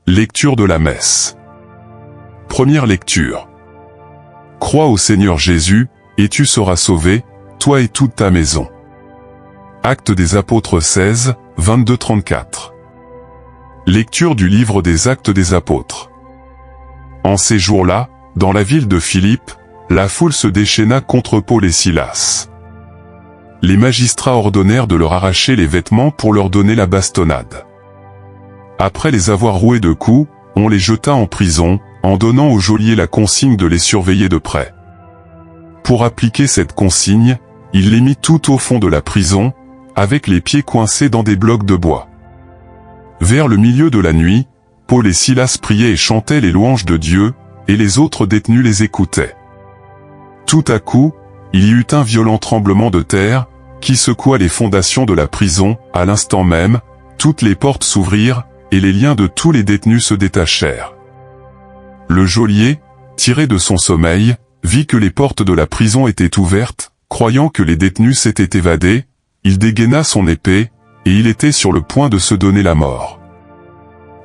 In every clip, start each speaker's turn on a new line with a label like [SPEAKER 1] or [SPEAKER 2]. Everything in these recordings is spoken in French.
[SPEAKER 1] Lecture de la messe. Première lecture. Crois au Seigneur Jésus, et tu seras sauvé, toi et toute ta maison. Actes des Apôtres 16, 22-34. Lecture du livre des Actes des Apôtres. En ces jours-là, dans la ville de Philippe, la foule se déchaîna contre Paul et Silas. Les magistrats ordonnèrent de leur arracher les vêtements pour leur donner la bastonnade. Après les avoir roués de coups, on les jeta en prison, en donnant au geôlier la consigne de les surveiller de près. Pour appliquer cette consigne, il les mit tout au fond de la prison, avec les pieds coincés dans des blocs de bois. Vers le milieu de la nuit, Paul et Silas priaient et chantaient les louanges de Dieu, et les autres détenus les écoutaient. Tout à coup, il y eut un violent tremblement de terre, qui secoua les fondations de la prison. À l'instant même, toutes les portes s'ouvrirent, et les liens de tous les détenus se détachèrent. Le geôlier, tiré de son sommeil, vit que les portes de la prison étaient ouvertes. Croyant que les détenus s'étaient évadés, il dégaina son épée, et il était sur le point de se donner la mort.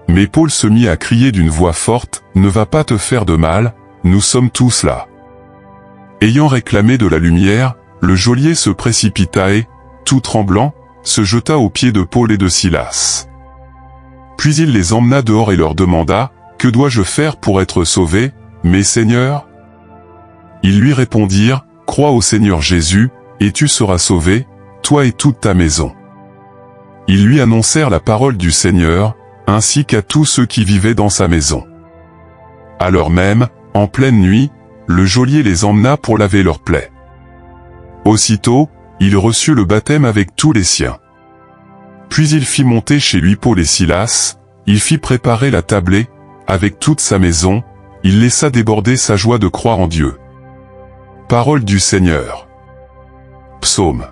[SPEAKER 1] Mais Paul se mit à crier d'une voix forte, « Ne va pas te faire de mal, nous sommes tous là. » Ayant réclamé de la lumière, le geôlier se précipita et, tout tremblant, se jeta aux pieds de Paul et de Silas. Puis il les emmena dehors et leur demanda, « Que dois-je faire pour être sauvé, mes seigneurs ?» Ils lui répondirent, « Crois au Seigneur Jésus, et tu seras sauvé, toi et toute ta maison. » Ils lui annoncèrent la parole du Seigneur, ainsi qu'à tous ceux qui vivaient dans sa maison. À l'heure même, en pleine nuit, le geôlier les emmena pour laver leurs plaies. Aussitôt, il reçut le baptême avec tous les siens. Puis il fit monter chez lui Paul et Silas, il fit préparer la tablée, avec toute sa maison, il laissa déborder sa joie de croire en Dieu. Parole du Seigneur. Psaume.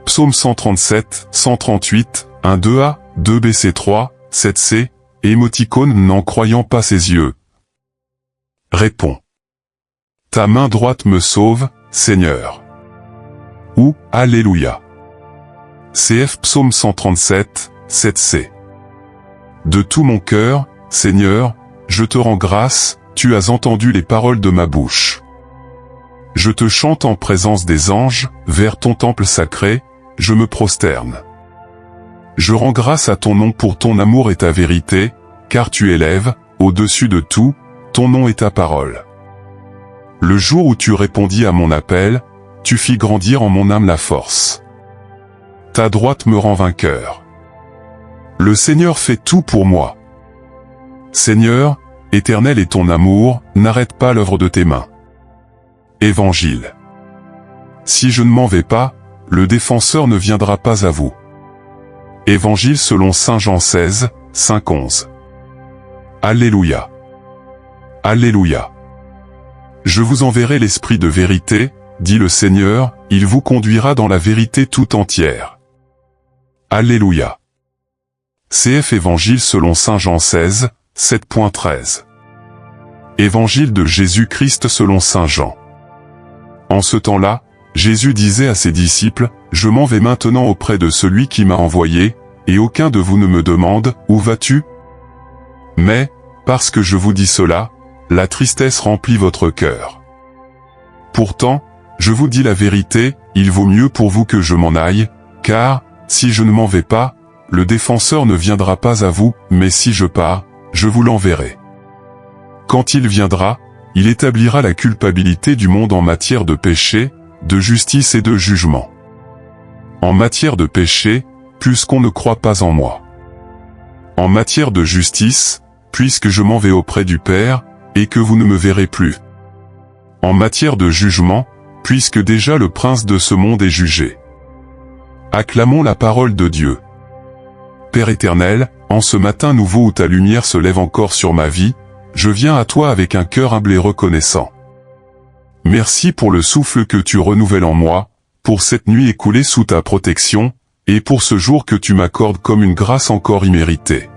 [SPEAKER 1] Psaume 137, 138, 1-2a, 2bc3, 7c, émoticône n'en croyant pas ses yeux. Réponds. Ta main droite me sauve, Seigneur. Ou, Alléluia. CF Psaume 137, 7c. De tout mon cœur, Seigneur, je te rends grâce, tu as entendu les paroles de ma bouche. Je te chante en présence des anges, vers ton temple sacré, je me prosterne. Je rends grâce à ton nom pour ton amour et ta vérité, car tu élèves, au-dessus de tout, ton nom et ta parole. Le jour où tu répondis à mon appel, tu fis grandir en mon âme la force. Ta droite me rend vainqueur. Le Seigneur fait tout pour moi. Seigneur, éternel est ton amour, n'arrête pas l'œuvre de tes mains. Évangile. Si je ne m'en vais pas, le défenseur ne viendra pas à vous. Évangile selon Saint Jean 16, 5-11. Alléluia. Alléluia. Je vous enverrai l'Esprit de vérité, dit le Seigneur, il vous conduira dans la vérité tout entière. Alléluia. CF Évangile selon Saint Jean 16, 7.13. Évangile de Jésus-Christ selon Saint Jean. En ce temps-là, Jésus disait à ses disciples, « Je m'en vais maintenant auprès de celui qui m'a envoyé, et aucun de vous ne me demande, où vas-tu ? Mais, parce que je vous dis cela, la tristesse remplit votre cœur. Pourtant, je vous dis la vérité, il vaut mieux pour vous que je m'en aille, car, si je ne m'en vais pas, le défenseur ne viendra pas à vous, mais si je pars, je vous l'enverrai. Quand il viendra, il établira la culpabilité du monde en matière de péché, de justice et de jugement. En matière de péché, puisqu'on ne croit pas en moi. En matière de justice, puisque je m'en vais auprès du Père, et que vous ne me verrez plus. En matière de jugement, puisque déjà le prince de ce monde est jugé. Acclamons la parole de Dieu. Père éternel, en ce matin nouveau où ta lumière se lève encore sur ma vie, je viens à toi avec un cœur humble et reconnaissant. Merci pour le souffle que tu renouvelles en moi, pour cette nuit écoulée sous ta protection, et pour ce jour que tu m'accordes comme une grâce encore imméritée.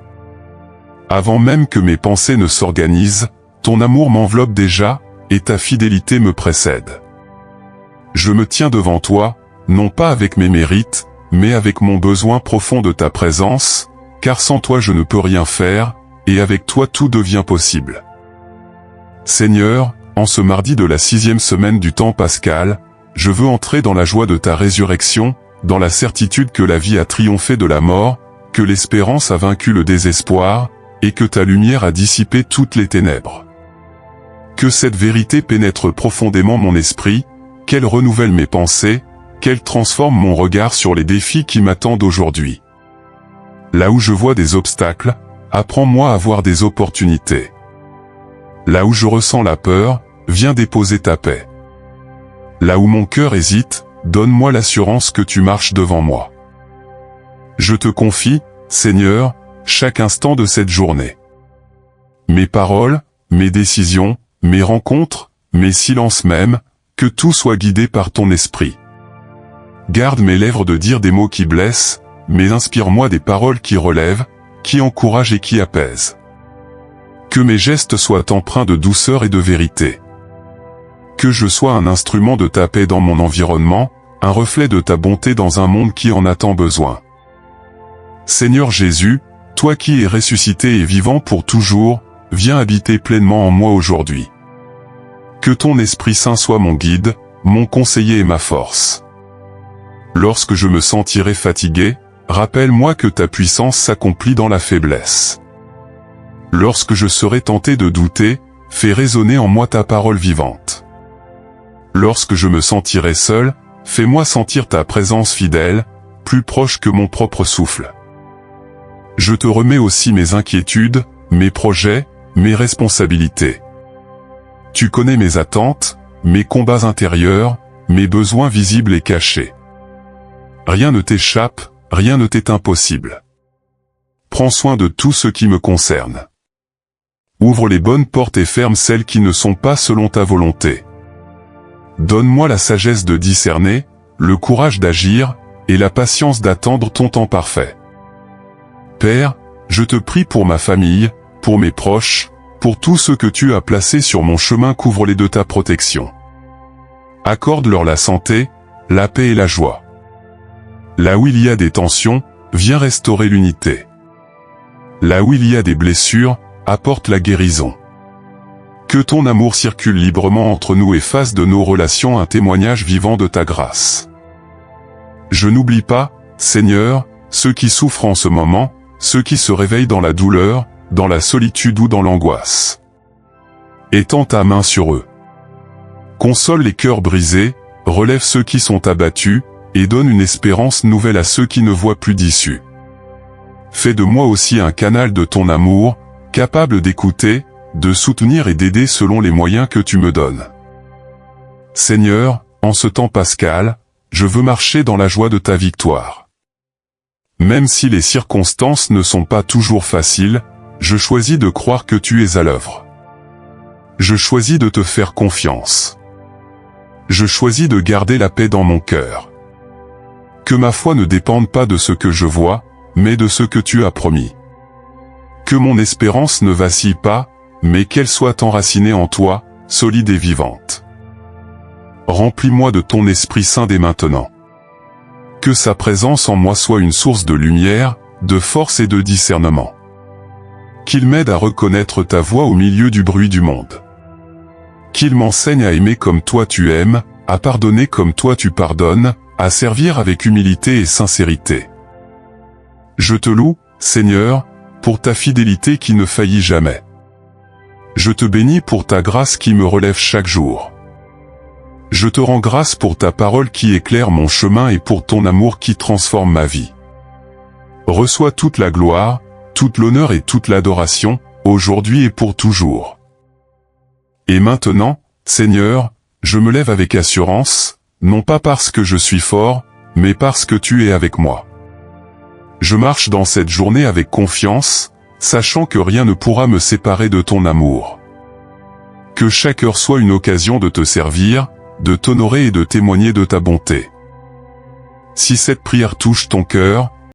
[SPEAKER 1] Avant même que mes pensées ne s'organisent, ton amour m'enveloppe déjà, et ta fidélité me précède. Je me tiens devant toi, non pas avec mes mérites, mais avec mon besoin profond de ta présence, car sans toi je ne peux rien faire, et avec toi tout devient possible. Seigneur, en ce mardi de la 6e semaine du temps pascal, je veux entrer dans la joie de ta résurrection, dans la certitude que la vie a triomphé de la mort, que l'espérance a vaincu le désespoir, et que ta lumière a dissipé toutes les ténèbres. Que cette vérité pénètre profondément mon esprit, qu'elle renouvelle mes pensées, qu'elle transforme mon regard sur les défis qui m'attendent aujourd'hui. Là où je vois des obstacles, apprends-moi à voir des opportunités. Là où je ressens la peur, viens déposer ta paix. Là où mon cœur hésite, donne-moi l'assurance que tu marches devant moi. Je te confie, Seigneur, chaque instant de cette journée. Mes paroles, mes décisions, mes rencontres, mes silences même, que tout soit guidé par ton esprit. Garde mes lèvres de dire des mots qui blessent, mais inspire-moi des paroles qui relèvent, qui encouragent et qui apaisent. Que mes gestes soient empreints de douceur et de vérité. Que je sois un instrument de ta paix dans mon environnement, un reflet de ta bonté dans un monde qui en a tant besoin. Seigneur Jésus, toi qui es ressuscité et vivant pour toujours, viens habiter pleinement en moi aujourd'hui. Que ton Esprit Saint soit mon guide, mon conseiller et ma force. Lorsque je me sentirai fatigué, rappelle-moi que ta puissance s'accomplit dans la faiblesse. Lorsque je serai tenté de douter, fais résonner en moi ta parole vivante. Lorsque je me sentirai seul, fais-moi sentir ta présence fidèle, plus proche que mon propre souffle. Je te remets aussi mes inquiétudes, mes projets, mes responsabilités. Tu connais mes attentes, mes combats intérieurs, mes besoins visibles et cachés. Rien ne t'échappe, rien ne t'est impossible. Prends soin de tout ce qui me concerne. Ouvre les bonnes portes et ferme celles qui ne sont pas selon ta volonté. Donne-moi la sagesse de discerner, le courage d'agir, et la patience d'attendre ton temps parfait. Père, je te prie pour ma famille, pour mes proches, pour tous ceux que tu as placés sur mon chemin, couvre-les de ta protection. Accorde-leur la santé, la paix et la joie. Là où il y a des tensions, viens restaurer l'unité. Là où il y a des blessures, apporte la guérison. Que ton amour circule librement entre nous et fasse de nos relations un témoignage vivant de ta grâce. Je n'oublie pas, Seigneur, ceux qui souffrent en ce moment, ceux qui se réveillent dans la douleur, dans la solitude ou dans l'angoisse. Étends ta main sur eux. Console les cœurs brisés, relève ceux qui sont abattus, et donne une espérance nouvelle à ceux qui ne voient plus d'issue. Fais de moi aussi un canal de ton amour, capable d'écouter, de soutenir et d'aider selon les moyens que tu me donnes. Seigneur, en ce temps pascal, je veux marcher dans la joie de ta victoire. Même si les circonstances ne sont pas toujours faciles, je choisis de croire que tu es à l'œuvre. Je choisis de te faire confiance. Je choisis de garder la paix dans mon cœur. Que ma foi ne dépende pas de ce que je vois, mais de ce que tu as promis. Que mon espérance ne vacille pas, mais qu'elle soit enracinée en toi, solide et vivante. Remplis-moi de ton Esprit Saint dès maintenant. Que sa présence en moi soit une source de lumière, de force et de discernement. Qu'il m'aide à reconnaître ta voix au milieu du bruit du monde. Qu'il m'enseigne à aimer comme toi tu aimes, à pardonner comme toi tu pardonnes, à servir avec humilité et sincérité. Je te loue, Seigneur, pour ta fidélité qui ne faillit jamais. Je te bénis pour ta grâce qui me relève chaque jour. Je te rends grâce pour ta parole qui éclaire mon chemin et pour ton amour qui transforme ma vie. Reçois toute la gloire, toute l'honneur et toute l'adoration, aujourd'hui et pour toujours. Et maintenant, Seigneur, je me lève avec assurance, non pas parce que je suis fort, mais parce que tu es avec moi. Je marche dans cette journée avec confiance, sachant que rien ne pourra me séparer de ton amour. Que chaque heure soit une occasion de te servir, de t'honorer et de témoigner de ta bonté. Si cette prière touche ton cœur,